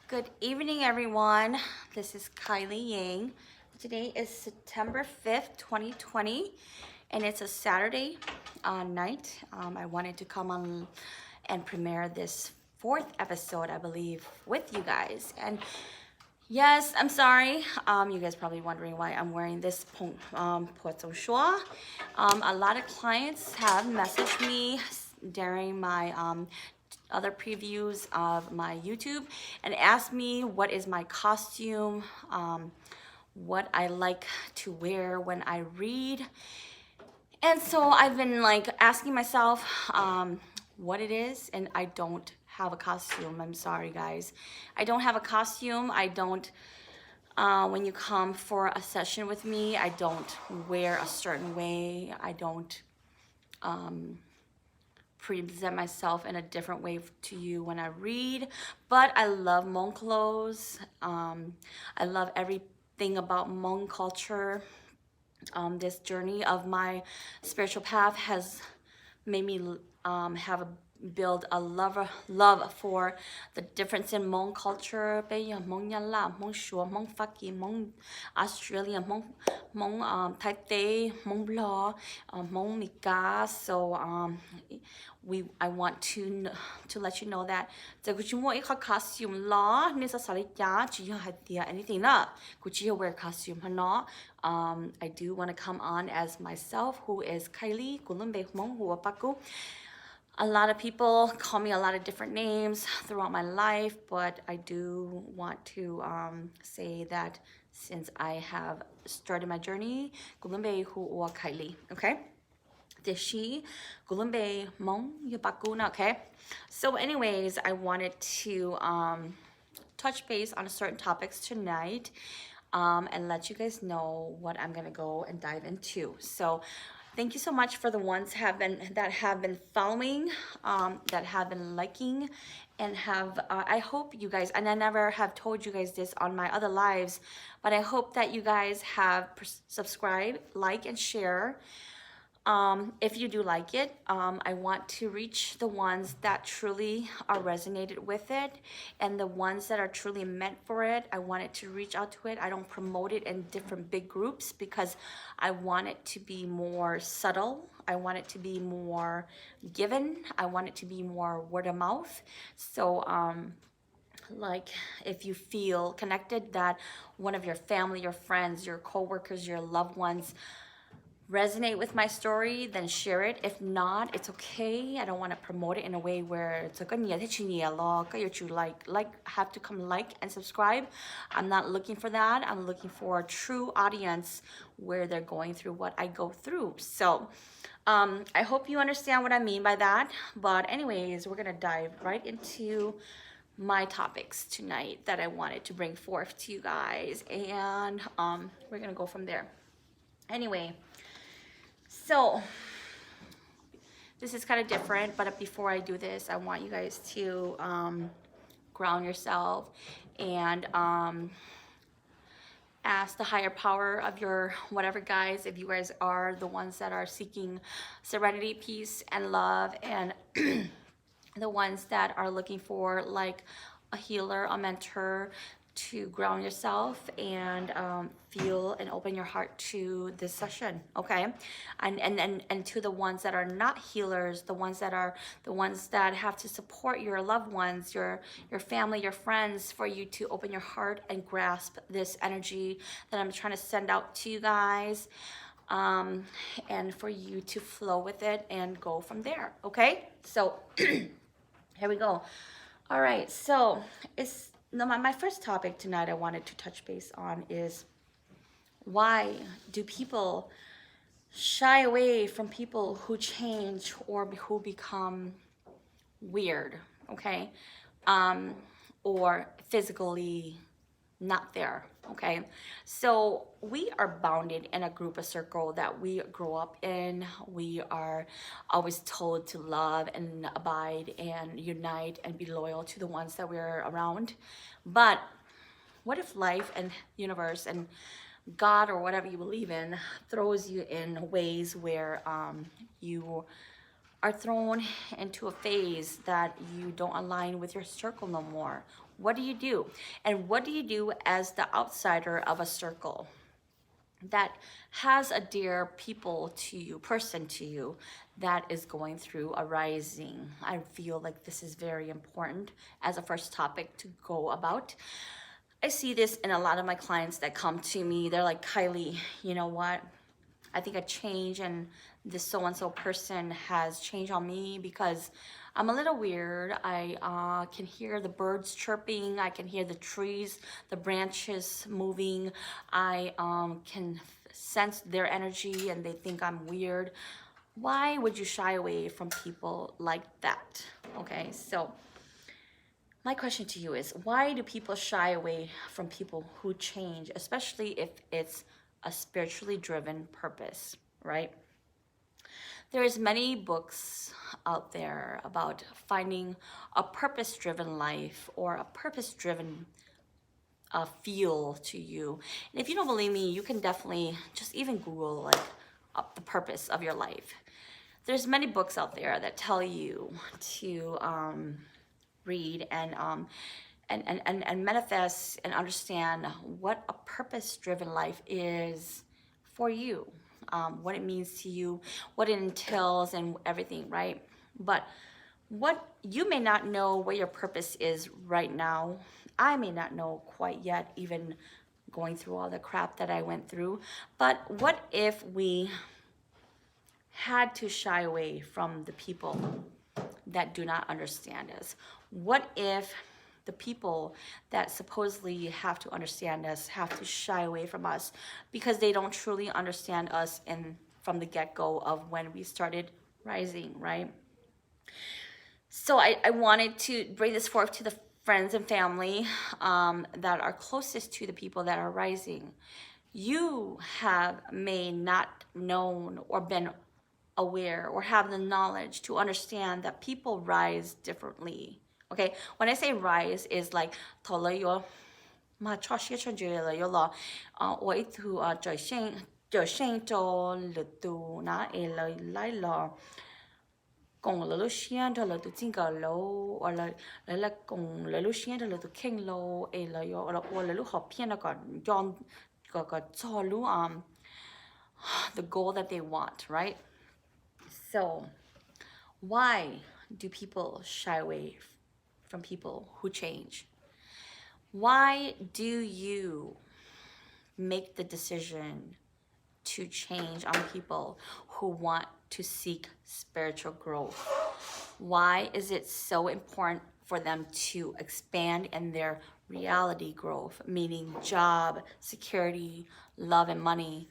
Good evening, everyone. This is Kylie Yang. Today is September 5th, 2020, and it's a Saturday night. I wanted to come on and premiere this fourth episode, I believe, with you guys. And yes, I'm sorry. You guys probably wondering why I'm wearing this poito shua. A lot of clients have messaged me during my other previews of my YouTube and asked me what is my costume, what I like to wear when I read. And so I've been like asking myself what it is, and I don't have a costume. I'm sorry, guys. I don't have a costume. I don't, when you come for a session with me, I don't wear a certain way. I don't present myself in a different way to you when I read, but I love Hmong clothes. I love everything about Hmong culture. This journey of my spiritual path has made me have a build a love for the difference in Hmong culture. Hmong Yala, Hmong Shua, Hmong Faki, Hmong Australia, Hmong Taipei, Hmong Blah, Hmong Mika. So I want to let you know that the Gucci costume law necessarily anything not Gucci wear costume I do want to come on as myself, who is Kylie Gulumbe Hmong Huapaku. A lot of people call me a lot of different names throughout my life, but I do want to say that since I have started my journey, Gulumbe Hua Kylie, okay? Dishi Gulumbe Mong Yabakuna, okay? So anyways, I wanted to touch base on certain topics tonight and let you guys know what I'm gonna go and dive into. So thank you so much for the ones that have been following, that have been liking, and have I hope you guys, and I never have told you guys this on my other lives, but I hope that you guys have subscribed, like, and share. If you do like it, I want to reach the ones that truly are resonated with it, and the ones that are truly meant for it. I want it to reach out to it. I don't promote it in different big groups because I want it to be more subtle. I want it to be more given. I want it to be more word of mouth. So like if you feel connected that one of your family, your friends, your coworkers, your loved ones resonate with my story, then share it. If not, it's okay. I don't want to promote it in a way where it's like have to come like and subscribe. I'm not looking for that. I'm looking for a true audience where they're going through what I go through. So I hope you understand what I mean by that. But anyways, we're gonna dive right into my topics tonight that I wanted to bring forth to you guys, and we're gonna go from there. Anyway, so this is kind of different, but before I do this, I want you guys to ground yourself and ask the higher power of your whatever, guys. If you guys are the ones that are seeking serenity, peace, and love, and the ones that are looking for like a healer, a mentor, to ground yourself and feel and open your heart to this session, okay? And to the ones that are not healers, the ones that have to support your loved ones, your family, your friends, for you to open your heart and grasp this energy that I'm trying to send out to you guys, and for you to flow with it and go from there, okay? So here we go. All right, so my first topic tonight I wanted to touch base on is, why do people shy away from people who change or who become weird, okay? Or physically not there, okay? So we are bounded in a group, a circle that we grow up in. We are always told to love and abide and unite and be loyal to the ones that we're around. But what if life and universe and God, or whatever you believe in, throws you in ways where you are thrown into a phase that you don't align with your circle no more, what do you do? And what do you do as the outsider of a circle that has a dear people to you, person to you, that is going through a rising? I feel like this is very important as a first topic to go about. I see this in a lot of my clients that come to me. They're like, Kylie, you know what? I think a change, and this so-and-so person has changed on me because I'm a little weird. I can hear the birds chirping. I can hear the trees, the branches moving. I can sense their energy and they think I'm weird. Why would you shy away from people like that? Okay, so my question to you is, why do people shy away from people who change, especially if it's a spiritually driven purpose, right? There's many books out there about finding a purpose-driven life or a purpose-driven feel to you. And if you don't believe me, you can definitely just even Google like the purpose of your life. There's many books out there that tell you to read and manifest and understand what a purpose-driven life is for you, what it means to you, what it entails, and everything, right? But what you may not know what your purpose is right now. I may not know quite yet, even going through all the crap that I went through. But what if we had to shy away from the people that do not understand us? What if the people that supposedly have to understand us have to shy away from us because they don't truly understand us from the get-go of when we started rising, right? So I wanted to bring this forth to the friends and family that are closest to the people that are rising. You may not known or been aware or have the knowledge to understand that people rise differently. Okay, when I say rise is like toloyo ma choshia chonjela yo la oi tu josheng to lutu na elo laila gong lo xian to lo tu jinga lo or la gong lo xian to lo tu king lo elo yo or lo ho pian ka jon ka zo lu the goal that they want, right? So why do people shy away from people who change? Why do you make the decision to change on people who want to seek spiritual growth? Why is it so important for them to expand in their reality growth, meaning job, security, love, and money?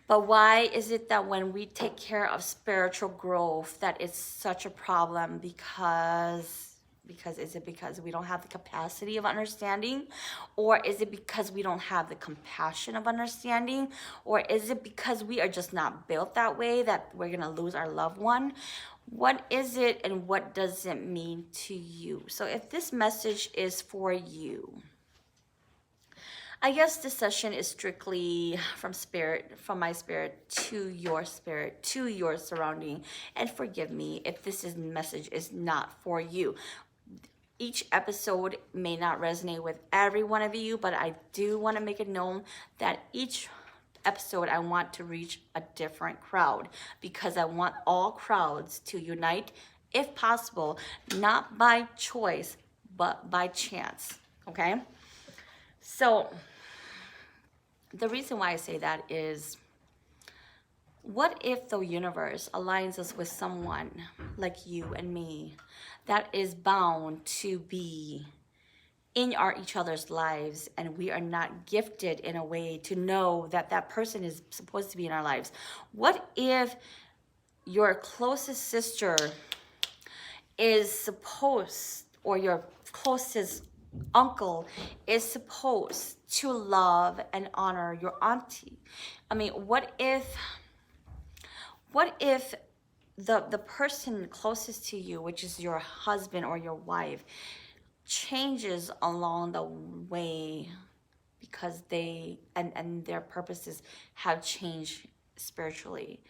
But why is it that when we take care of spiritual growth that it's such a problem? Because is it because we don't have the capacity of understanding? Or is it because we don't have the compassion of understanding? Or is it because we are just not built that way, that we're gonna lose our loved one? What is it and what does it mean to you? So if this message is for you, I guess this session is strictly from my spirit to your surrounding. And forgive me if message is not for you. Each episode may not resonate with every one of you, but I do want to make it known that each episode I want to reach a different crowd, because I want all crowds to unite, if possible, not by choice, but by chance, okay? So the reason why I say that is, what if the universe aligns us with someone like you and me that is bound to be in each other's lives, and we are not gifted in a way to know that that person is supposed to be in our lives? What if your closest sister is supposed, or your closest uncle is supposed to love and honor your auntie? I mean, what if the person closest to you, which is your husband or your wife, changes along the way because they and their purposes have changed spiritually?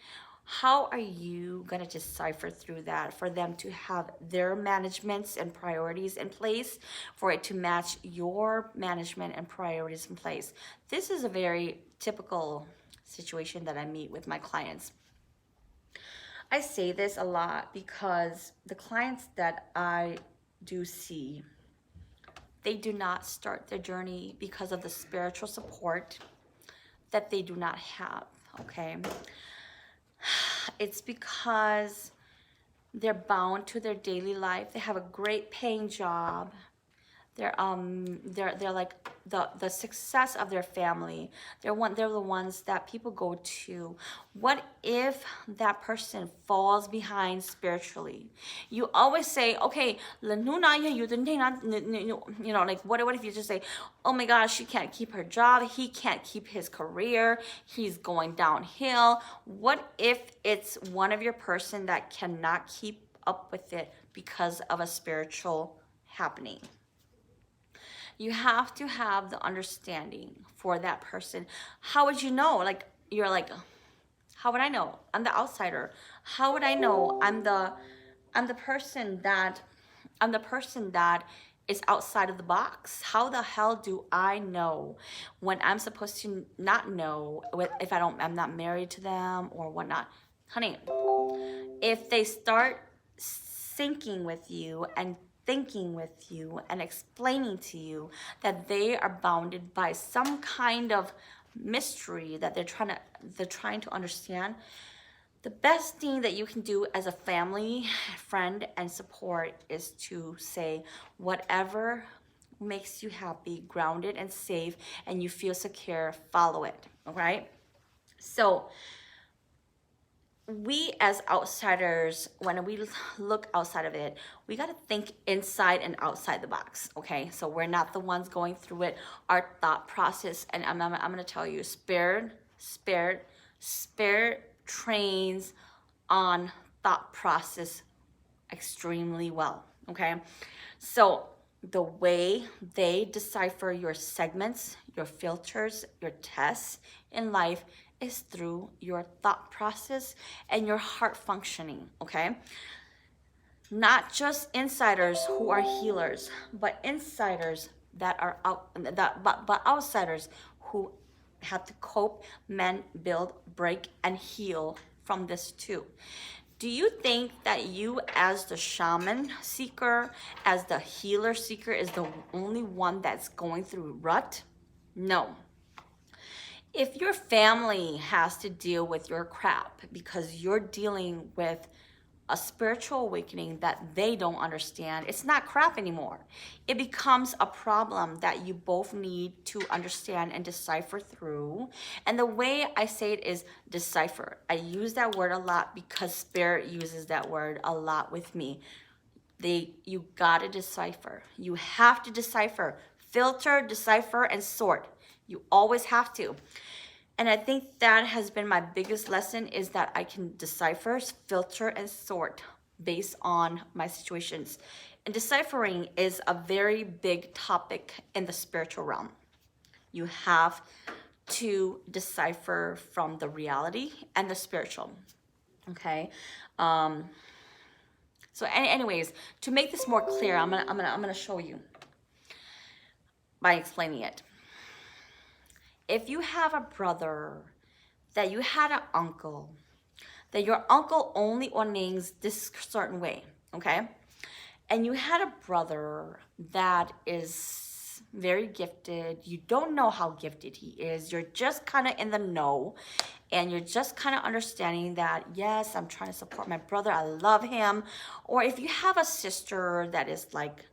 How are you going to decipher through that for them to have their managements and priorities in place, for it to match your management and priorities in place? This is a very typical situation that I meet with my clients. I say this a lot because the clients that I do see, they do not start their journey because of the spiritual support that they do not have, okay? It's because they're bound to their daily life. They have a great paying job. They're like the success of their family. They're the ones that people go to. What if that person falls behind spiritually? You always say, okay, like what if you just say, oh my gosh, she can't keep her job, he can't keep his career, he's going downhill. What if it's one of your person that cannot keep up with it because of a spiritual happening? You have to have the understanding for that person. How would you know? Like, you're like, how would I know? I'm the outsider. How would I know? I'm the person that is outside of the box. How the hell do I know when I'm supposed to not know, if I'm not married to them or whatnot? Honey, if they start syncing with you and thinking with you and explaining to you that they are bounded by some kind of mystery that they're trying to understand, the best thing that you can do as a family, friend, and support is to say, whatever makes you happy, grounded and safe, and you feel secure, follow it. All right? So we as outsiders, when we look outside of it, we got to think inside and outside the box. Okay, so we're not the ones going through it. Our thought process, and I'm going to tell you, spirit trains on thought process extremely well. Okay, so the way they decipher your segments, your filters, your tests in life is through your thought process and your heart functioning, okay? Not just insiders who are healers, but insiders that are but outsiders who have to cope, mend, build, break, and heal from this too. Do you think that you, as the shaman seeker, as the healer seeker, is the only one that's going through rut? No. If your family has to deal with your crap because you're dealing with a spiritual awakening that they don't understand, it's not crap anymore. It becomes a problem that you both need to understand and decipher through. And the way I say it is decipher. I use that word a lot because Spirit uses that word a lot with me. You gotta decipher. You have to decipher, filter, decipher, and sort. You always have to. And I think that has been my biggest lesson, is that I can decipher, filter, and sort based on my situations. And deciphering is a very big topic in the spiritual realm. You have to decipher from the reality and the spiritual. Okay. So anyways, to make this more clear, I'm gonna show you by explaining it. If you have a brother, that you had an uncle, that your uncle only ordains this certain way, okay? And you had a brother that is very gifted. You don't know how gifted he is. You're just kind of in the know, and you're just kind of understanding that, yes, I'm trying to support my brother. I love him. Or if you have a sister that is like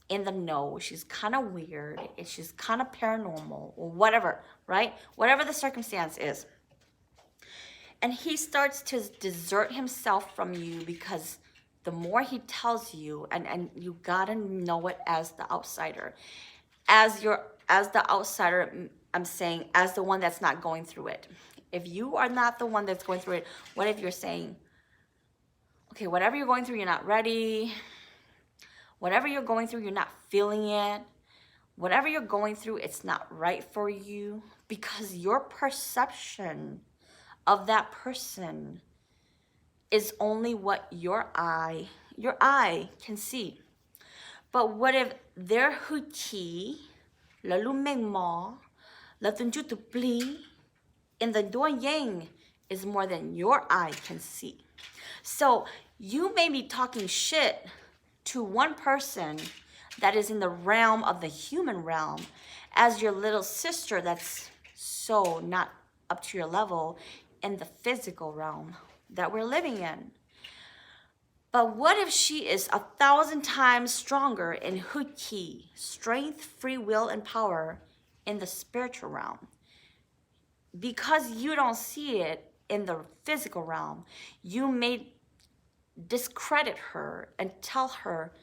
in the know, she's kind of weird, and she's kind of paranormal or whatever, right? Whatever the circumstance is. And he starts to desert himself from you because the more he tells you, and you gotta know it as the outsider. As the outsider, I'm saying as the one that's not going through it. If you are not the one that's going through it, what if you're saying, okay, whatever you're going through, you're not ready. Whatever you're going through, you're not feeling it. Whatever you're going through, it's not right for you, because your perception of that person is only what your eye can see. But what if their huki, lalu mengmo, latunju tu pli, in the doing yang is more than your eye can see. So you may be talking shit to one person that is in the realm of the human realm as your little sister that's so not up to your level in the physical realm that we're living in. But what if she is 1,000 times stronger in Huki, strength, free will, and power in the spiritual realm? Because you don't see it in the physical realm, you may discredit her and tell her,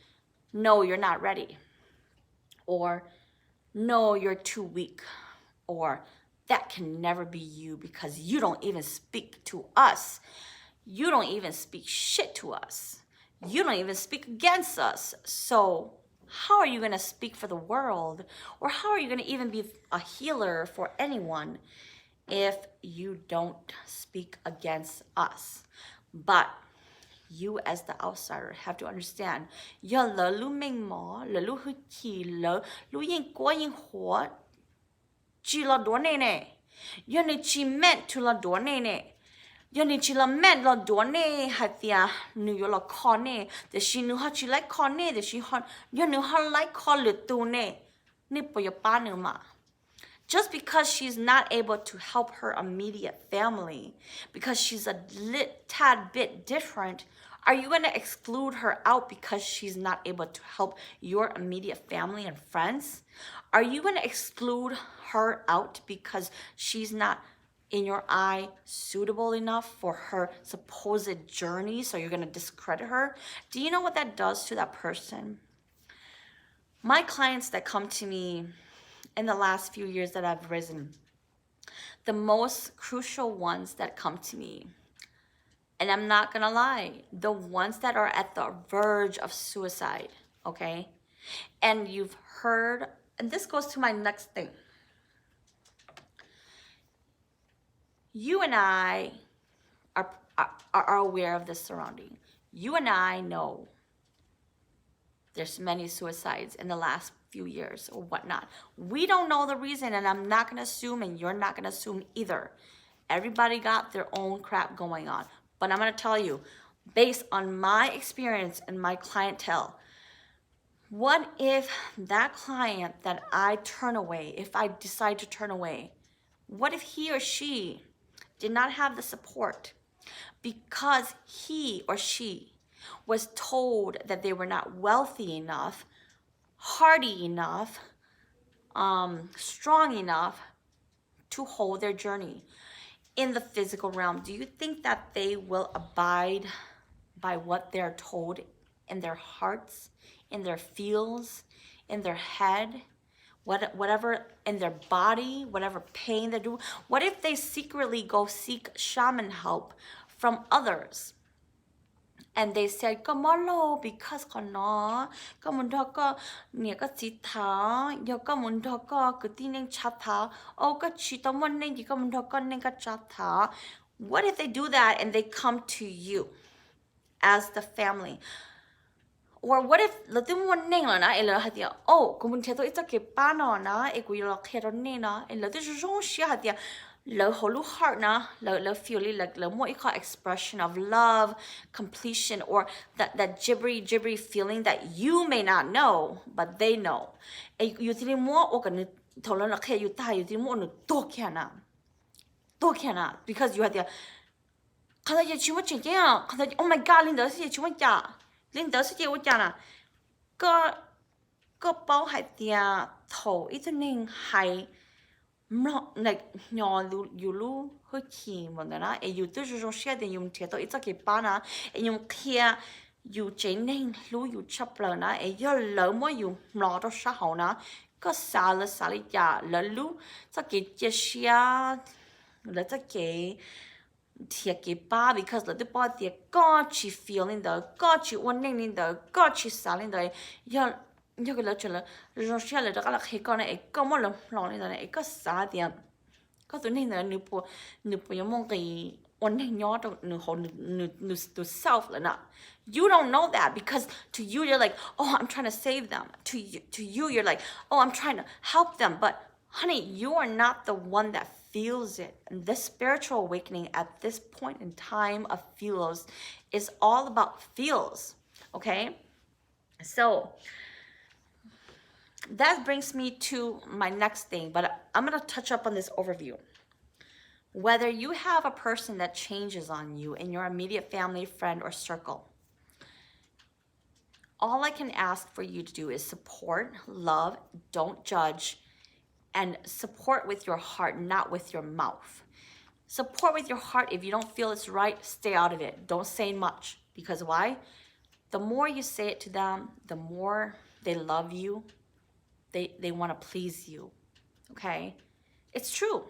no, you're not ready. Or, no, you're too weak. Or, that can never be you because you don't even speak to us. You don't even speak shit to us. You don't even speak against us. So how are you going to speak for the world? Or how are you going to even be a healer for anyone if you don't speak against us? But you as the outsider have to understand, ya le lu ming mo, le lu hu qi le lu yin guo yin huo, ji la duo ne ne. Ya ni chi meant to la duo ne ne. Ya ni chi la meant la duo ne hatia nu yo la ko ne. De shi nu ha chi like ko ne, de shi ha ya nu ha like ko le tu ne. Ni po ya pa nu ma. Just because she's not able to help her immediate family, because she's a tad bit different, are you going to exclude her out because she's not able to help your immediate family and friends? Are you going to exclude her out because she's not, in your eye, suitable enough for her supposed journey, so you're going to discredit her? Do you know what that does to that person? My clients that come to me in the last few years that I've risen, the most crucial ones that come to me, and I'm not gonna lie, the ones that are at the verge of suicide, okay? And you've heard, and this goes to my next thing. You and I are aware of this surrounding. You and I know there's many suicides in the last few years or whatnot. We don't know the reason, and I'm not gonna assume, and you're not gonna assume either. Everybody got their own crap going on. But I'm gonna tell you, based on my experience and my clientele, what if that client that I turn away, if I decide to turn away, what if he or she did not have the support because he or she was told that they were not wealthy enough, hardy enough, strong enough to hold their journey in the physical realm? Do you think that they will abide by what they're told in their hearts, in their feels, in their head, whatever in their body, whatever pain they do? What if they secretly go seek shaman help from others? And they said, "Kamalo, because kana, kamundaka, niaka cita, yaka mundaka, kutineng chata, oka chita moneng, kamundaka nenga chata." What if they do that and they come to you as the family? Or what if latim moneng la na ela hatia, oh, kumunteto ita ke pano na, ekuyo kero nena, and latim zhong shia hatia. Le holu heart na le feeling like le more expression of love, completion, or that gibbery feeling that you may not know, but they know. And you think more or can tell them okay, you die, you think more no do cannot because you had the kada ye chimu chen ya kada oh my god Linda se chimu ya Linda se je wo ja naก็เป้าหายเตียโถอีตัวนึงหายlike 鸟有路好轻嘛的啦，有的时候写的用铁到一只给巴那，用铁有真能路有吃不了那，要老么有拿到啥好呢？个啥了呀，了路这给这些，了这给。铁给巴 because 了的巴铁高去 feeling 的，高去稳定的，高去啥的，要个了去了，让下来的个了黑高呢，高么了老的呢，个啥的，个ตัวนี้呢，你不要么给 self. You don't know that, because to you, you're like, oh, I'm trying to save them. To you, you're like, oh, I'm trying to help them. But honey, you are not the one that feels it. And this spiritual awakening at this point in time of feels is all about feels, okay? So that brings me to my next thing, but I'm going to touch up on this overview. Whether you have a person that changes on you in your immediate family, friend, or circle, all I can ask for you to do is support, love, don't judge, and support with your heart, not with your mouth. Support with your heart. If you don't feel it's right, stay out of it. Don't say much. Because why? The more you say it to them, the more they love you. They want to please you. Okay? It's true.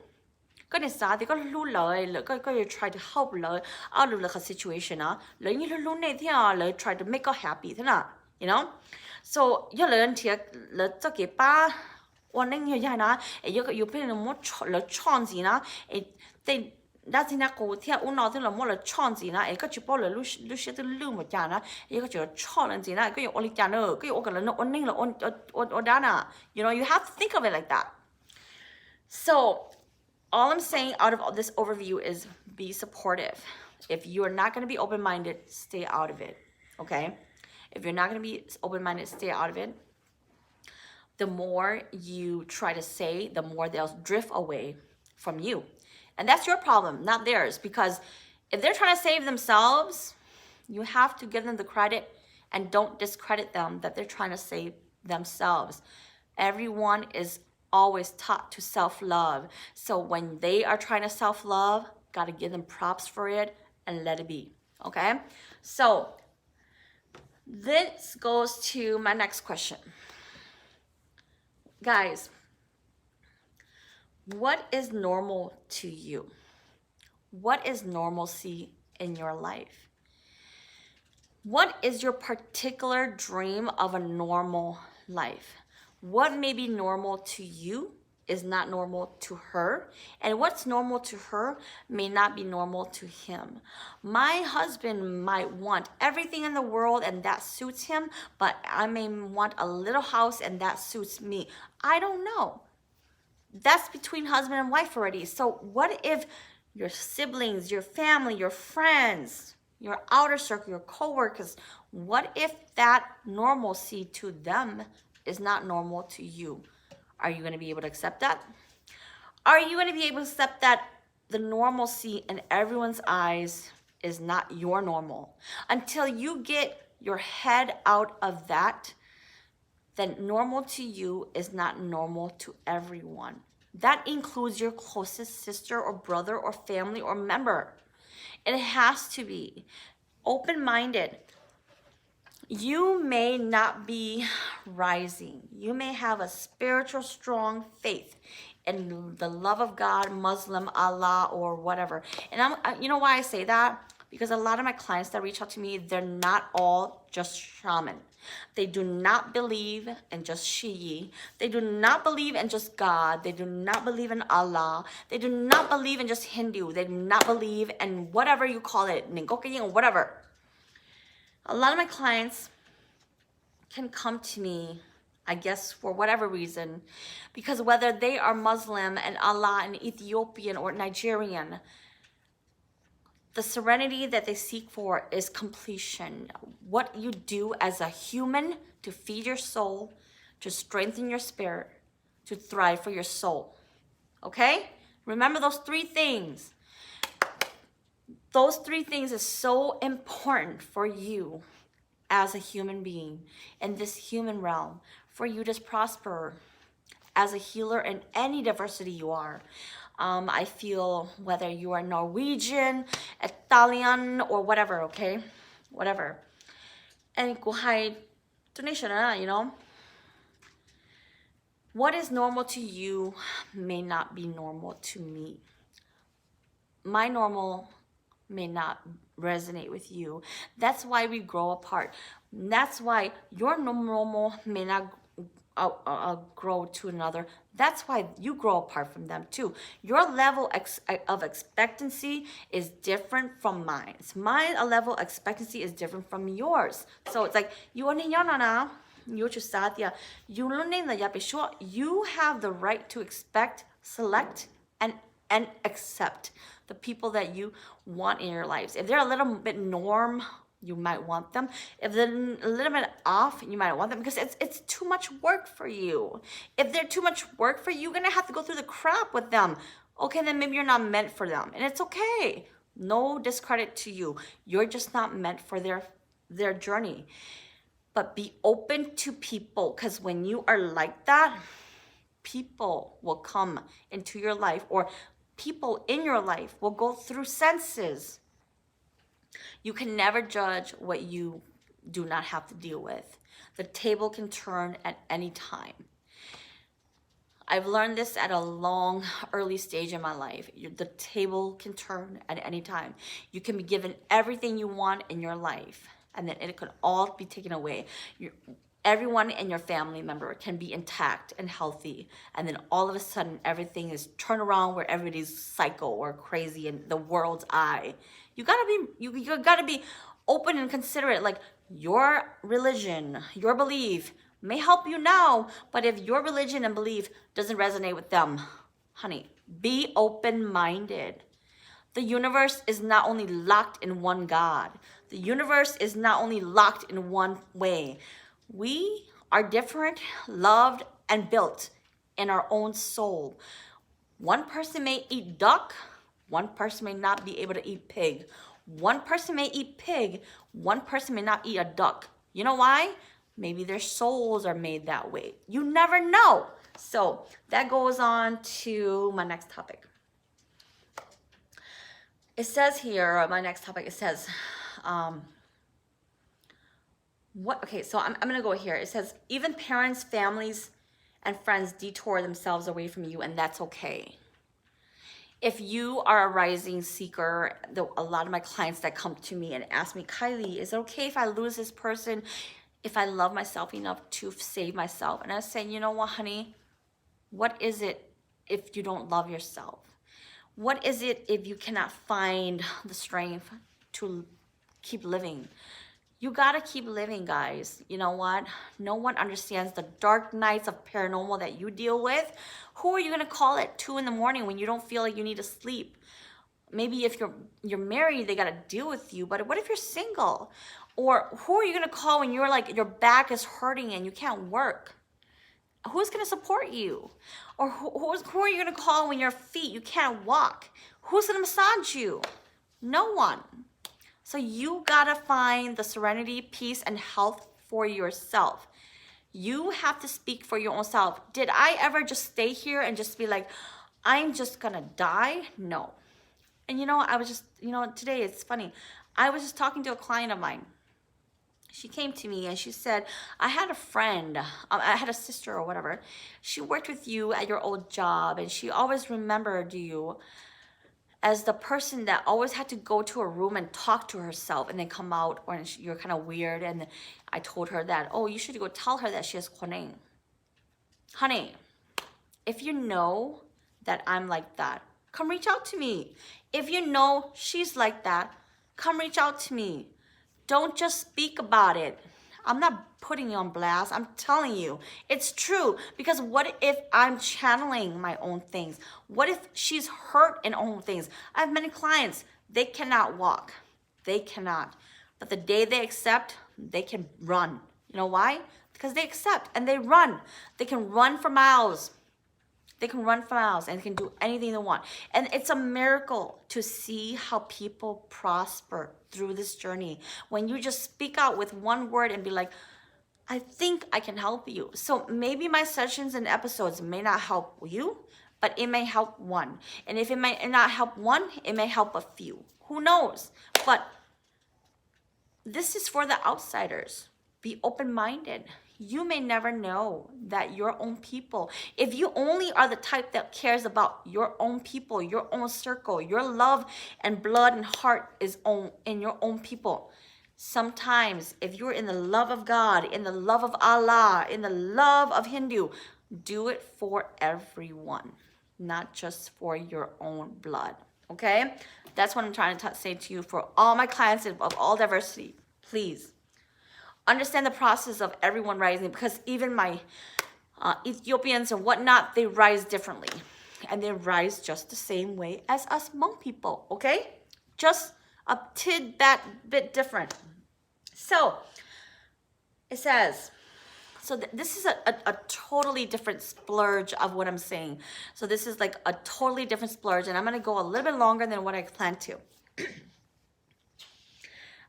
ก็เนี่ยซาที่ก็รู้เลยก็ you try to help เลย out of the situation นะเลยนี่รู้ในที่เลย try to make her happy ท่านะ you know so 有人ที่เลย这个吧我那个呀นะ有别人么了创意นะ对但是那个ที่อุณหภูมิเรา了创意นะก็จะบอกเลยรู้些的ลืมหมดจานะก็จะ创意นะก็有อะไรจานะก็有个人我那个我ด้านะ you know you have to think of it like that so all I'm saying out of all this overview is be supportive. If you are not going to be open-minded, stay out of it, okay? If you're not going to be open-minded, stay out of it. The more you try to say, the more they'll drift away from you. And that's your problem, not theirs. Because if they're trying to save themselves, you have to give them the credit and don't discredit them that they're trying to save themselves. Everyone is always taught to self-love. So when they are trying to self-love, got to give them props for it and let it be, okay? So this goes to my next question. Guys, what is normal to you? What is normalcy in your life? What is your particular dream of a normal life? What may be normal to you is not normal to her, and what's normal to her may not be normal to him. My husband might want everything in the world and that suits him, but I may want a little house and that suits me. I don't know. That's between husband and wife already. So what if your siblings, your family, your friends, your outer circle, your coworkers, what if that normalcy to them is not normal to you? Are you going to be able to accept that? Are you going to be able to accept that the normalcy in everyone's eyes is not your normal? Until you get your head out of that, then normal to you is not normal to everyone. That includes your closest sister or brother or family or member. It has to be open-minded. You may not be rising. You may have a spiritual strong faith in the love of God, Muslim, Allah, or whatever. And you know why I say that? Because a lot of my clients that reach out to me, they're not all just shaman. They do not believe in just Shi'i. They do not believe in just God. They do not believe in Allah. They do not believe in just Hindu. They do not believe in whatever you call it, Ningokayin, whatever. A lot of my clients can come to me, I guess, for whatever reason, because whether they are Muslim and Allah and Ethiopian or Nigerian, the serenity that they seek for is completion. What you do as a human to feed your soul, to strengthen your spirit, to thrive for your soul. Okay? Remember those three things. Those three things is so important for you as a human being in this human realm, for you to prosper as a healer in any diversity you are. I feel whether you are Norwegian, Italian, or whatever, okay? Whatever. And donation, you know? What is normal to you may not be normal to me. My normal may not resonate with you. That's why we grow apart. That's why your normal may not grow to another. That's why you grow apart from them too. Your level of expectancy is different from mine. My level of expectancy is different from yours. So it's like you have the right to expect, select, and accept the people that you want in your lives. If they're a little bit norm, you might want them. If they're a little bit off, you might want them because it's too much work for you. If they're too much work for you, you're gonna have to go through the crap with them. Okay, then maybe you're not meant for them, and it's okay. No discredit to you. You're just not meant for their journey. But be open to people, because when you are like that, people will come into your life, or people in your life will go through senses. You can never judge what you do not have to deal with. The table can turn at any time. I've learned this at a long, early stage in my life. The table can turn at any time. You can be given everything you want in your life, and then it could all be taken away. Everyone in your family member can be intact and healthy, and then all of a sudden everything is turned around where everybody's psycho or crazy in the world's eye. You gotta be open and considerate. Like, your religion, your belief may help you now, but if your religion and belief doesn't resonate with them, honey, be open-minded. The universe is not only locked in one God. The universe is not only locked in one way. We are different, loved, and built in our own soul. One person may eat duck, one person may not be able to eat pig. One person may eat pig, one person may not eat a duck. You know why? Maybe their souls are made that way. You never know. So that goes on to my next topic. It says here, my next topic, it says, so I'm gonna go here. It says, even parents, families, and friends detour themselves away from you, and that's okay. If you are a rising seeker, a lot of my clients that come to me and ask me, Kylie, is it okay if I lose this person if I love myself enough to save myself? And I say, you know what, honey? What is it if you don't love yourself? What is it if you cannot find the strength to keep living? You gotta keep living, guys. You know what? No one understands the dark nights of paranormal that you deal with. Who are you gonna call at 2 in the morning when you don't feel like you need to sleep? Maybe if you're married, they gotta deal with you. But what if you're single? Or who are you gonna call when you're like, your back is hurting and you can't work? Who's gonna support you? Or who are you gonna call when your feet, you can't walk? Who's gonna massage you? No one. So you gotta find the serenity, peace, and health for yourself. You have to speak for your own self. Did I ever just stay here and just be like, I'm just gonna die? No. And I was just, today it's funny. I was just talking to a client of mine. She came to me and she said, I had a friend, I had a sister or whatever. She worked with you at your old job, and she always remembered you as the person that always had to go to a room and talk to herself and then come out, or you're kind of weird. And I told her that, oh, you should go tell her that she has Hmong. Honey, if you know that I'm like that, come reach out to me. If you know she's like that, come reach out to me. Don't just speak about it. I'm not putting you on blast. I'm telling you, it's true. Because what if I'm channeling my own things? What if she's hurt in own things? I have many clients, they cannot walk. They cannot. But the day they accept, they can run. You know why? Because they accept and they run. They can run for miles. They can run for miles and can do anything they want. And it's a miracle to see how people prosper through this journey. When you just speak out with one word and be like, I think I can help you. So maybe my sessions and episodes may not help you, but it may help one. And if it may not help one, it may help a few. Who knows? But this is for the outsiders. Be open-minded. You may never know that your own people, if you only are the type that cares about your own people, your own circle, your love and blood and heart is in your own people, Sometimes if you're in the love of God, in the love of Allah, in the love of Hindu, do it for everyone, not just for your own blood. Okay? That's what I'm trying to say to you for all my clients of all diversity. Please understand the process of everyone rising, because even my Ethiopians and whatnot, they rise differently. And they rise just the same way as us Hmong people, okay? Just a tid that bit different. So, it says, so this is a totally different splurge of what I'm saying. So this is like a totally different splurge, and I'm gonna go a little bit longer than what I planned to.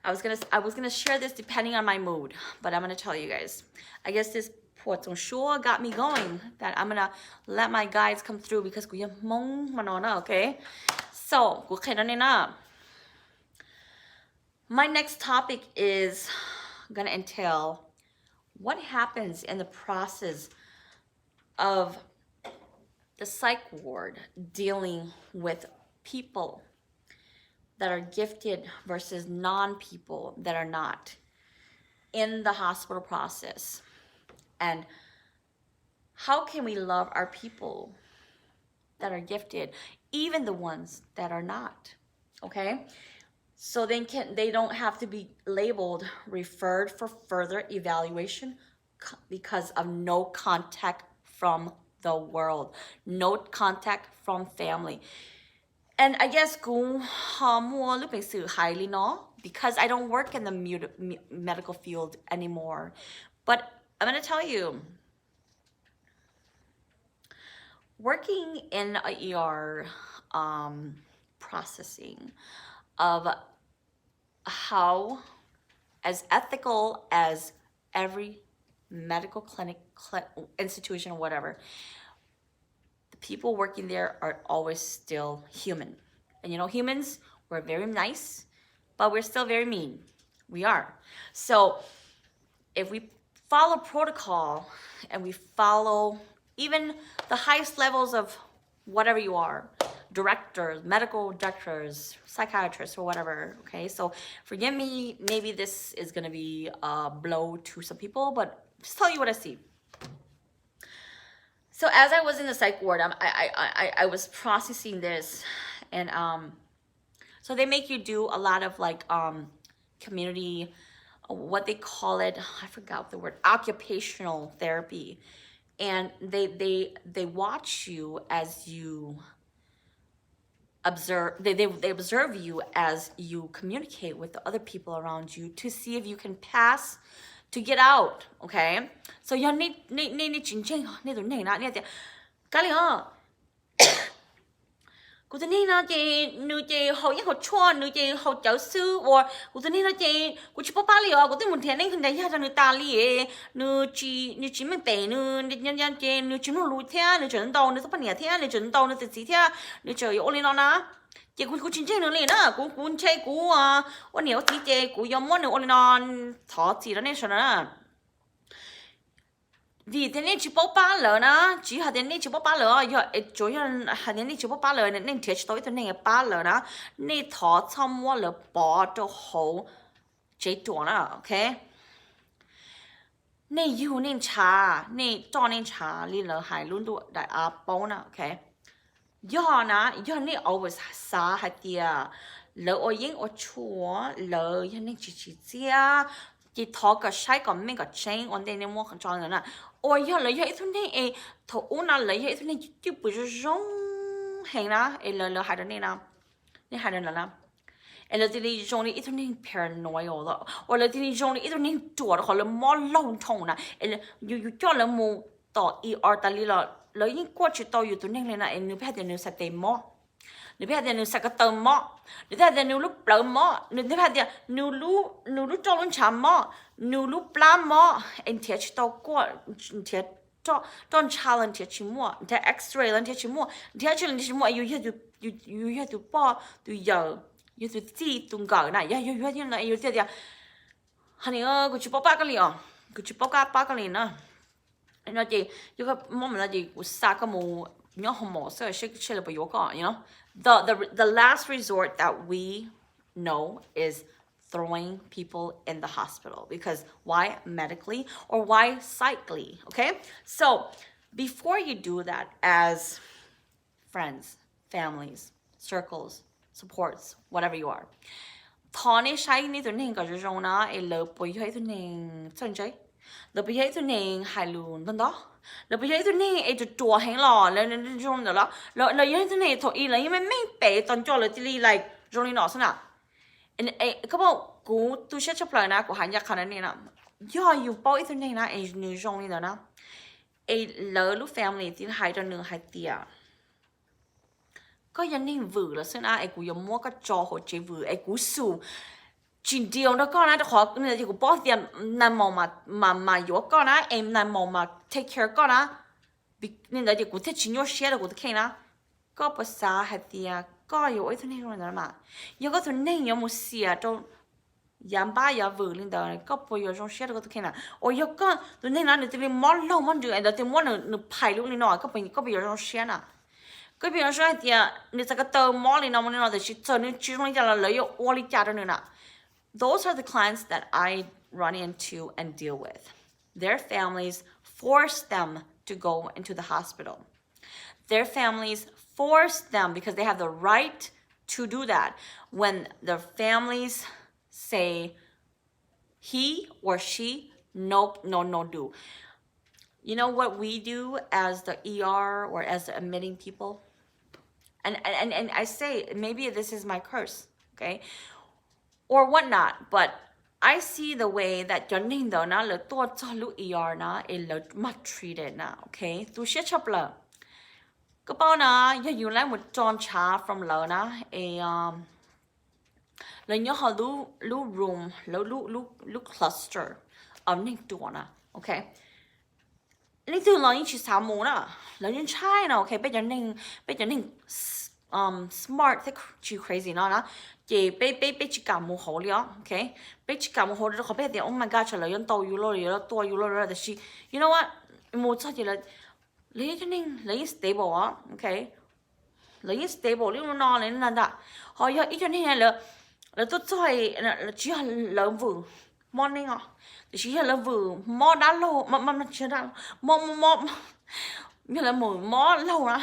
I was gonna share this depending on my mood, but I'm gonna tell you guys. I guess this Porton sure got me going that I'm gonna let my guides come through because we have Hmong manona, okay? So, my next topic is gonna entail what happens in the process of the psych ward dealing with people that are gifted versus non-people that are not in the hospital process. And how can we love our people that are gifted, even the ones that are not, okay? So they don't have to be labeled, referred for further evaluation because of no contact from the world, no contact from family. And I guess because I don't work in the medical field anymore. But I'm gonna tell you, working in a ER processing of how as ethical as every medical clinic, institution, or whatever, the people working there are always still human. And you know, humans, we're very nice, but we're still very mean. We are. So if we follow protocol and we follow even the highest levels of whatever you are, directors, medical directors, psychiatrists, or whatever, okay? So forgive me, maybe this is gonna be a blow to some people, but just tell you what I see. So as I was in the psych ward, I was processing this, and so they make you do a lot of like community, what they call it, I forgot the word, occupational therapy. And they watch you as you observe, they observe you as you communicate with the other people around you to see if you can pass to get out, okay? So you need cô tin nó chị nữ chị hậu nhất hậu chua nữ chị hậu giáo sư or cô tin nó chị cô chỉ bảo lý à cô tin muốn thiện nên không để cho nữ ta lý nữ chỉ mình bé nữ nhân nhân chị nữ chỉ nó lùi theo nữ chuẩn đầu nữ sắp nhẹ theo nữ chuẩn đầu nữ tự chỉ theo nữ trời ơi nó na chị cô chính chính nữ liền đó cô chơi cô ôn nhiều chỉ chị cô yếm món nữ ôn nó thọ chỉ đó nên sao nữa vì thế nên chỉ bảo ba lỡ na chỉ hạt nên chỉ bảo ba lỡ giờ chủ yếu hạt nên chỉ bảo ba lỡ nên thiệt tối thế nên ba lỡ na nên thọ tham mua lỡ bỏ cho hậu chế chuẩn na ok nên yêu nên trà nên cho nên trà li lỡ hải luôn độ đại à bao na ok giờ na giờ nên always sa hạt tia lỡ ở yên ở chùa lỡ giờ nên chỉ chia chỉ thọ cái sai cái mình cái chain on đây nên mua cái cho người na ôi giờ lấy hết thứ này thổ na lấy hết thứ này chứ bự rong hàng na lỡ hai đứa này nào này hai đứa nào lỡ thì đi rong này thứ này paranoid rồi hoặc lỡ thì đi rong này thứ này chuột hoặc là mò lông thòng na you cho lỡ mu tỏ ta li lỡ những qua chuyện taoอยู่ตัวนี้เลยนะนึกแค่เดี๋ยวนึกสเต็มมอนึกแค่เดี๋ยวนึกสักเติมมอนึกแค่เดี๋ยวนึกลุกเปล่ามอนึกแค่เดี๋ยวนึกลุกจอลุ้นฉ่ำมอนึกลุกปลามอเอ็นเทียชิตอกว่าเทียจอนชาลันเทียชิมัวเทียเอ็กซเรย์ลันเทียชิมัวเทียชิลันเทียชิมัวอยู่ตัวป้อตัวเยอะอยู่ตัวจีตัวเก่าน่ะอยู่ที่ไหนอยู่ที่เดียวฮันนี่กูชิปป้ากันเลยอ่ะกูชิปป้ากันเลยนะnó chỉ you got mom là gì sa cái mù nhớ hôm mỏ sợ sẽ là bị you know the last resort that we know is throwing people in the hospital. Because why medically or why psychically? Okay, so before you do that, as friends, families, circles, supports, whatever you are, thoni shai ni tu ning ka jona e lo po yi tu ning chen jai lo po yi tu ning hai lu don do lo po yi tu ning e tu tua hang lo le le jong de lo lo yi tu ning to yi le yi me ming pe ton jo le ti li like jong li no sa na and ka boกูtuเชื่อชับเลยนะกูหันอยากขนาดนี้นะย่ออยู่ป้อยตัวนี้นะไอ้หนูจงนี่เด้อนะไอ้เลอลูก family ที่หายตัวหนึ่งหายเตียก็ยังนิ่งวือแล้วซึ่งนะไอ้กูยังมั่วก็จอหัวใจวือไอ้กูสู้จริงเดียวแล้วก็นะจะขอเนี่ยที่กูป้อเตียนนั่นมองมาอยู่ก็นะเอ็มนั่นมองมา take care ก็นะนี่เดี๋ยวกูที่ชิ้นยอดเชี่ยแล้วกูจะแค่นะก็ภาษาหายเตียก็อยู่ไอ้ตัวนี้ตรงนั้นมายังก็ตัวนี้ยังมุเสียจนยามบ้ายาเวอร์ลินเดอร์ก็พอยจงเชื่อก็ตัวแค่น่ะโอ้ยก็ตัวนี้นะเนี่ยจะเป็นมอลล์มันดูไอ้เดี๋ยวที่มอลล์เนี่ยพายลูกนี่หน่อยก็เป็นก็ไปจงเชื่อน่ะก็เป็นจงเชื่อที่เนี่ยจะก็เติมมอลล์นี่น้องมันนี่หน่อยแต่ชิดเจอเนี่ยชิดตรงนี้จะละเลยอยู่วอลิจ่าตรงนี้น่ะ those are the clients that I run into and deal with their families force them to go into the hospital their families force them because they have the right to do that when their families say he or she no do you know what we do as the ER or as the admitting people and I say maybe this is my curse okay or whatnot but I see the way that your name though na le to cho lu ER na e le mat treated na okay tu shit chop laก็เป้านะอย่าอยู่แล้วหมดจอนช้า from เรานะแล้วเนี่ยเขารู้ room แล้วรู้ cluster นี่ตัวนะโอเคนี่ตัวเรายิ่งชิสามโมนะแล้วยิ่งใช่นะโอเคเป็นอย่างหนึ่งsmart ที่ชิ crazy นะเจไปจิกามูเขาเลยโอเคไปจิกามูเขาแล้วเขาไปเดี๋ยว oh my god ฉันเลยยังโตอยู่แล้วตัวอยู่แล้วแต่ชี you know what มูชอบจีเลยเลยยิ่ง stable อ่ะโอเคเลยยิ่ง stable เลยมันนอนเลยนั่นแหละเขาอยากอีกอย่างนี้เลยแล้วตัวใจแล้วชีหันเลิฟวูมอร์นิ่งอ่ะแต่ชีหันเลิฟวูมอด้านโลมันเชื่อได้มอมีอะไรมอโลนะ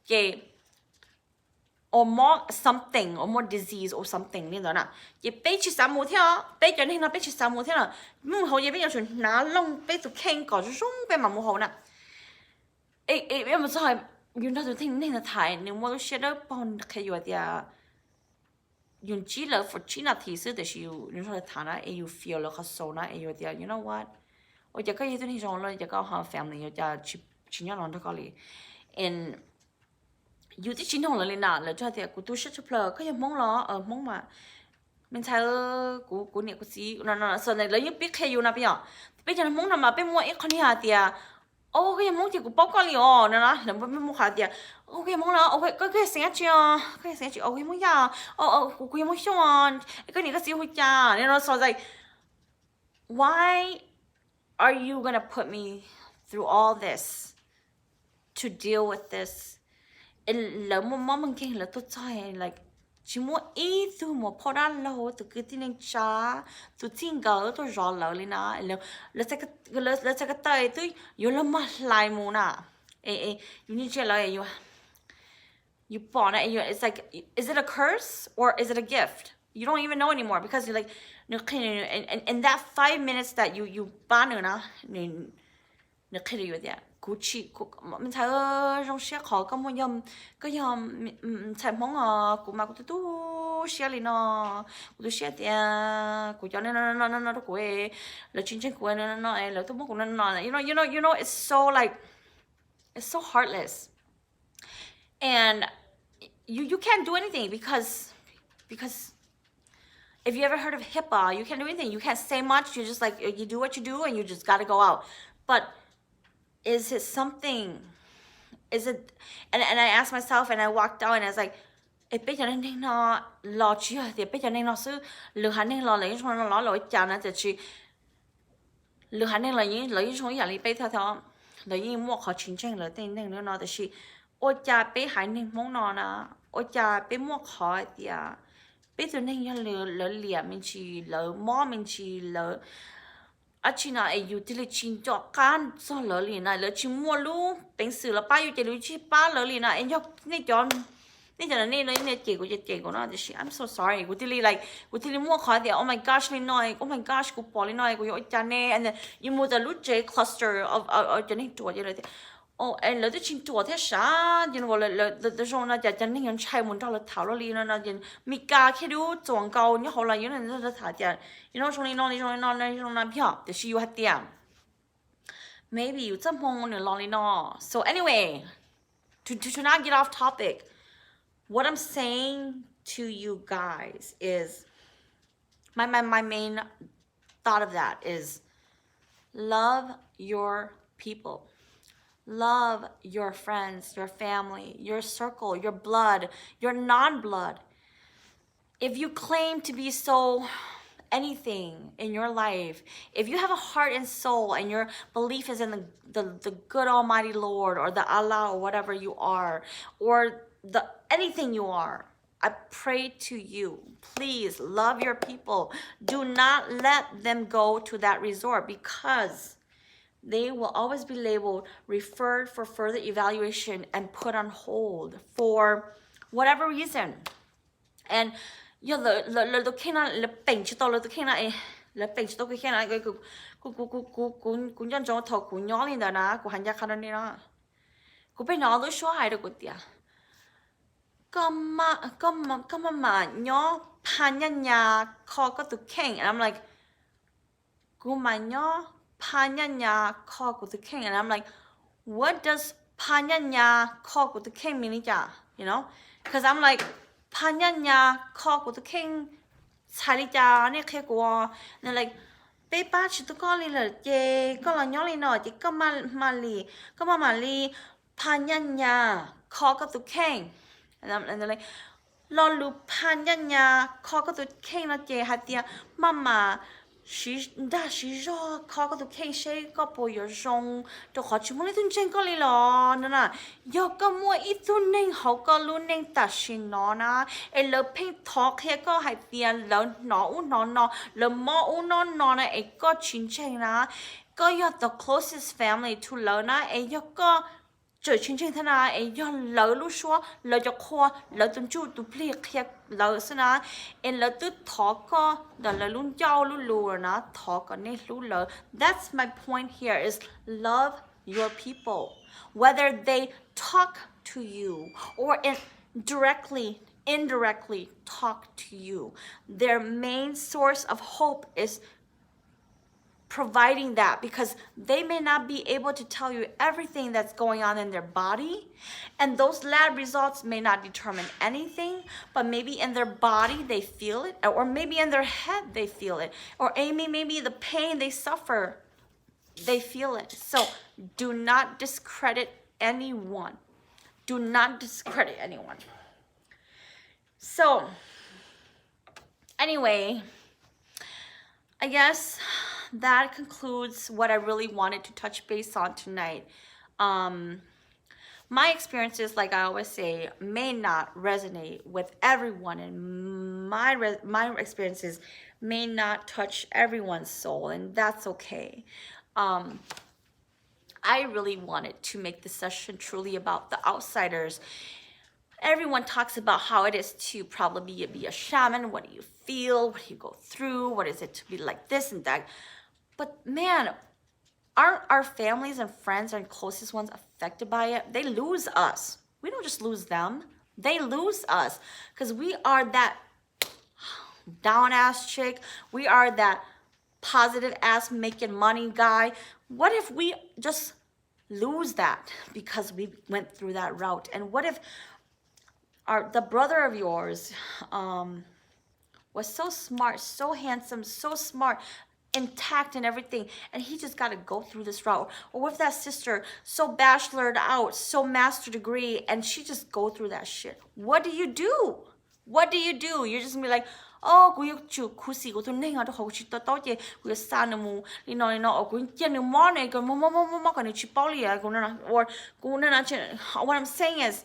เกor more something or more disease or something นี่แล้วนะอย่าไปชิสามมูเที่ยวไปจนที่นะไปชิสามมูเที่ยวนะมูเขาอย่าไปอย่างฉุนน้าลงไปสุดแข่งก่อนจะส่งไปหมามูเขาน่ะเมันจะอยู่นั่นตัวที่นี่นะถ่ายนึกว่าเชื่อได้ปอนแค่อยู่เดียอยู่จีแล้ว for จีนาทีสุดแต่ชิวนึกว่าถ่ายนะyou feel แล้วก็โซนะอยู่เดีย you know what โอ้ยจะก็ยังตัวนี้จงเลยจะก็หา family จะชิญญาณนก็เลย and อยู่ที่ชิญญาณเลยนะแล้วจะเดียกูตัวเชื่อเพลก็ยังมองล้อมองมามันใช่กูเนี่ยกูซีนั่นส่วนไหนแล้วยังปิ๊กแค่อยู่นะพี่อ่ะไปจะมองทำมาไปมัวคนนี้หาเดียโอ้ก็ยังมองที่กูป้องกันเลยอ๋อนั่นนะแล้วไม่มองหาเดียโอเคมองแล้วโอเคก็เสียจีอ่ะก็เสียจีโอเคมองยากูยังมองช่วงก็นี่ก็ซีหัวจ้าเนี่ยเราสอนใจ why are you gonna put me through all this to deal with thisแล้วมันแค่แล้วตัวใจ like ชิมัวตัวมัวพอด้านเราตัวคือที่นึงช้าตัวทิ้งเกอตัวรอเราเลยนะแล้วจะก็ตายตัวอยู่แล้วมาลายมูน่ะอยู่นี่เชื่อเลยอยู่ปอนนะit's like is it a curse or is it a gift you don't even know anymore because you're like in that 5 minutes that you บ้านหนึ่งนะนึกแค่อยู่เดียวกูชีกูมันใช่จงเชื่อขอก็ยอมใช่มองกูมากูตู้เชื่อเลยเนาะกูตู้เชื่อเดียกูจะนั่นกูแล้วจริงๆกูนั่นแล้วตัวมึงกูนั่นyou know it's so like it's so heartless and you can't do anything because if you ever heard of HIPAA you can't do anything you can't say much you just like you do what you do and you just gotta go out but is it something is it and I asked myself and I walked out and I was like ไปจากนั้นเนาะรอเชื่อเดี๋ยวไปจากนั้นเนาะซื้อหรือหันเองรอเลยชงรอเลยจานนะจะชีหรือหันเองเลยชงอย่างนี้ไปเถอะเลยยิ่งมั่วเขาชิงเช่งเลยเต้นเนาะแต่ชีโอจ่าไปหายหนึ่งมองนอนนะโอจ่าไปมั่วเขาเดีย bây giờ nên lỡ liệm mình chỉ lỡ mò mình chỉ lỡ chỉ là ai utility cho can so lỡ liền này lỡ chỉ mua luôn bình时了八月这里去八lỡ liền này anh cho那叫นี่จะนี่เลยเนี่ยเจ๋งกูนะแต่ I'm so sorry กูที่มั่วขอเดี๋ยว oh my gosh เลยหน่อย oh my gosh กูปอเลยหน่อยกูยกจานเน่ and then ยังมัวแต่รู้เจ cluster of จะนี่ตัวเยอะเลย哦，哎，了就请昨天啥，就我了时候那家真那样拆门到了头了里那就没家去了装高，你好了有人在他家，你说那票，就是有还点，maybe 有这么你老里呢。So anyway, to not get off topic, what I'm saying to you guys is my main thought of that is love your people. Love your friends, your family, your circle, your blood, your non-blood. If you claim to be so anything in your life, if you have a heart and soul and your belief is in the good almighty Lord or the Allah or whatever you are, or the anything you are, I pray to you, please love your people. Do not let them go to that resort because they will always be labeled, referred for further evaluation, and put on hold for whatever reason. And you know, the kind of bench to the kind of bench to the kind ofกูยันจงถอดกูย้อนเลยนะกูหันยาขนาดนี้นะกูไปนอนด้วยช่วยให้กูเดียก็มาย้อพันยันยาคอก็ตุกแข็ง and I'm like กูมาย้อPanyanya call with the king, and I'm like, what does Panyanya call with the king mean? You know, because I'm like, Panyanya call with the king, Salija, Nekegua, and they're like, Papa, she took all little, Jay, Coloniali, no, come on, Mali, Panyanya call with the king, and they're like, Lolu Panyanya call with the king, not Jay, had the mama. She rõ khó có tụi khen sẽ có bồi rong cho họ chỉ muốn lấy tiền trên có lý lo nữa nè giờ có mua ít tụi nên họ có luôn nên ta xin nó nè em lỡ pin thọ kia có hay tiền lỡ nó lỡ mò nó nè em có chiến tranh nè có giờ the closest family to lỡ nè em giờ có trời chiến tranh thế nào em giờ lỡ lúc xưa lỡ cho khoa lỡ tuần chu tụi pli kia lỡ xí nè em lỡ tụt thọ có đó là luôn giàu luôn lù nè thọ có nên luôn lỡ. That's my point here is love your people whether they talk to you or indirectly talk to you. Their main source of hope is providing that because they may not be able to tell you everything that's going on in their body, and those lab results may not determine anything, but maybe in their body they feel it, or maybe in their head they feel it, or maybe the pain they suffer, they feel it. So do not discredit anyone. Do not discredit anyone. So anyway, I guess that concludes what I really wanted to touch base on tonight. My experiences, like I always say, may not resonate with everyone, and my experiences may not touch everyone's soul, and that's okay. I really wanted to make this session truly about the outsiders. Everyone talks about how it is to probably be a shaman. What do you feel? What do you go through? What is it to be like this and that? But man, aren't our families and friends and closest ones affected by it? They lose us. We don't just lose them. They lose us because we are that down-ass chick. We are that positive-ass making money guy. What if we just lose that because we went through that route? And what if the brother of yours was so smart, so handsome, so smart, intact and everything, and he just got to go through this route? Or what if that sister so bachelored out, so master degree, and she just go through that shit? What do you do? What do you do? You're just gonna be like, oh,กูอยากจูคุสิกูตัวเน่งอ่ะตัวเขาชิตโต้เจกูจะสร้างนมูลีนอลีนอกูเจนมอเนี่ยกูมอกันนี่ชิปอลีอ่ะกูนั่นนะ or กูนั่นนะ what I'm saying is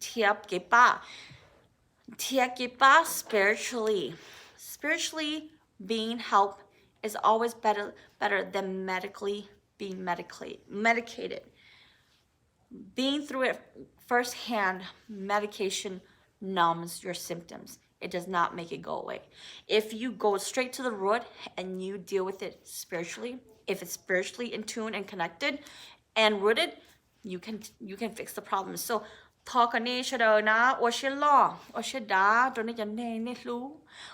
เทียบเก็บป้า Tiekipa spiritually. Spiritually being helped is always better than medically being medicated. Being through it firsthand, medication numbs your symptoms. It does not make it go away. If you go straight to the root and you deal with it spiritually, if it's spiritually in tune and connected and rooted, you can fix the problem. So talk on each other na or she law or she da don't need your name lu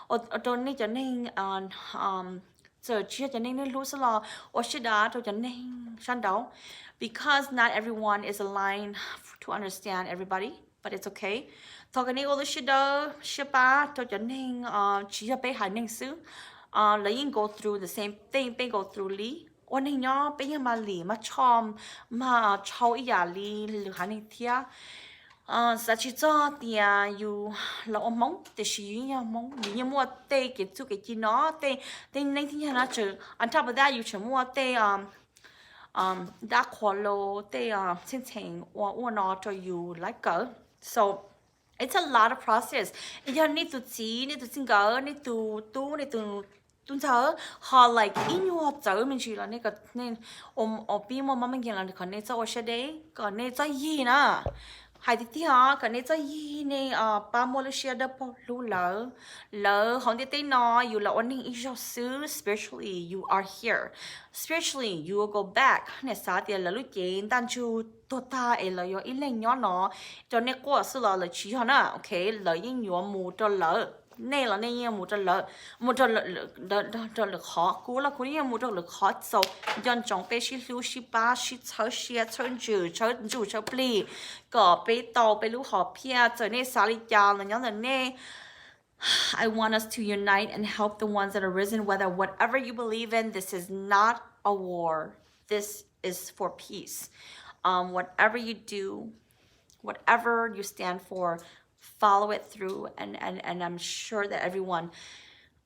or don't need your name on so chia cho nên lu sa lo or she da cho nên shan dao, because not everyone is aligned to understand everybody, but it's okay. Talk any other she da she ba cho nên chia bé hai nên su lấy go through the same thing, they go through li วันนี้เนาะเป็นยังมาหลีมาชอมมาเช่าอีหยาลีหรือหาในเทียสัจจิจ้าเตียอยู่เราอมงแต่ชียังมงอยู่ยังมัวเตะเก็บจุกเก็บจีเนาะเตในที่นี้นะเจออันทับได้อยู่เฉมัวเตดักควอโลเตเชิงเชิงว่าเนาะจะอยู่ไลค์เกอร์ so it's a lot of process ยังนี่ตัวจีนี่ตัวซิงเกอร์นี่ตัวตู้นี่ตัวตุนเธอฮอล like อินยัวเจอมันชีแล้วนี่ก็เนี่ยปีมัวมันกินแล้วคนนี้จะว่าเชดก็เนี่ยจะยีนะหายที่ฮะก็เนี่ยจะยีเนี่ยป้ามัวเลยเชียร์เด็กพอรู้แล้วของที่ตีน้อยอยู่แล้ววันนี้อีกอย่างซื้อ spiritually you are here spiritually you will go back เนี่ยสาเดียแล้วลูกเจนตั้งชูตัวตาเอเลยอีเล่นย้อนเนาะจนเนี่ยก็สุดเลยชี้ฮะนะโอเคเลยยิ่งยัวมูจนเลยnày là này một trò lợ khó cú là cú này một trò lợ khó so dân trong bé xí lưu xí ba xí chớ xí chớ pli có bé tàu bé lú họ pia giờ này xả li già là nhóm là này I want us to unite and help the ones that are risen, whether whatever you believe in. This is not a war. This is for peace. Whatever you do, whatever you stand for, follow it through, and I'm sure that everyone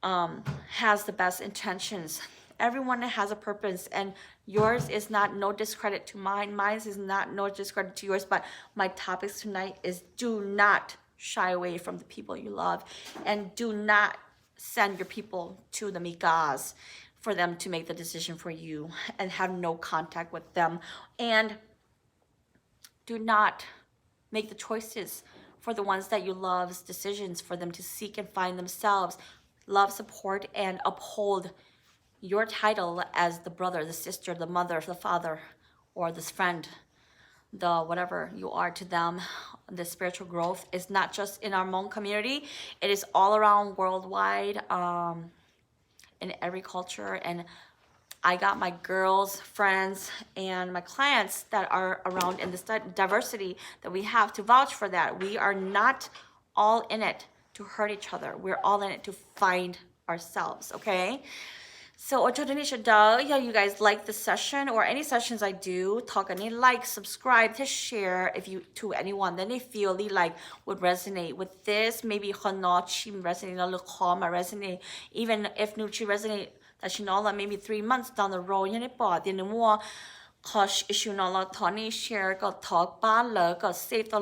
has the best intentions. Everyone has a purpose, and yours is not no discredit to mine. Mine is not no discredit to yours. But my topics tonight is do not shy away from the people you love, and do not send your people to the migas for them to make the decision for you and have no contact with them, and do not make the choices for the ones that you love's decisions for them to seek and find themselves. Love, support, and uphold your title as the brother, the sister, the mother, the father, or this friend, the whatever you are to them. The spiritual growth is not just in our Hmong community. It is all around worldwide, in every culture. And I got my girls, friends, and my clients that are around in this diversity that we have to vouch for that. We are not all in it to hurt each other. We're all in it to find ourselves, okay? So, yeah, you guys like the session or any sessions I do, talk any like, subscribe, to share if you to anyone that they feel they like would resonate with this. Maybe Hanochim resonate, resonate, even if Nuchi resonate. That she know that maybe 3 months down the road, you know, the more cost issue no la Tony share got talk got save the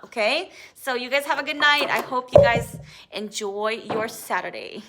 okay? So you guys have a good night. I hope you guys enjoy your Saturday.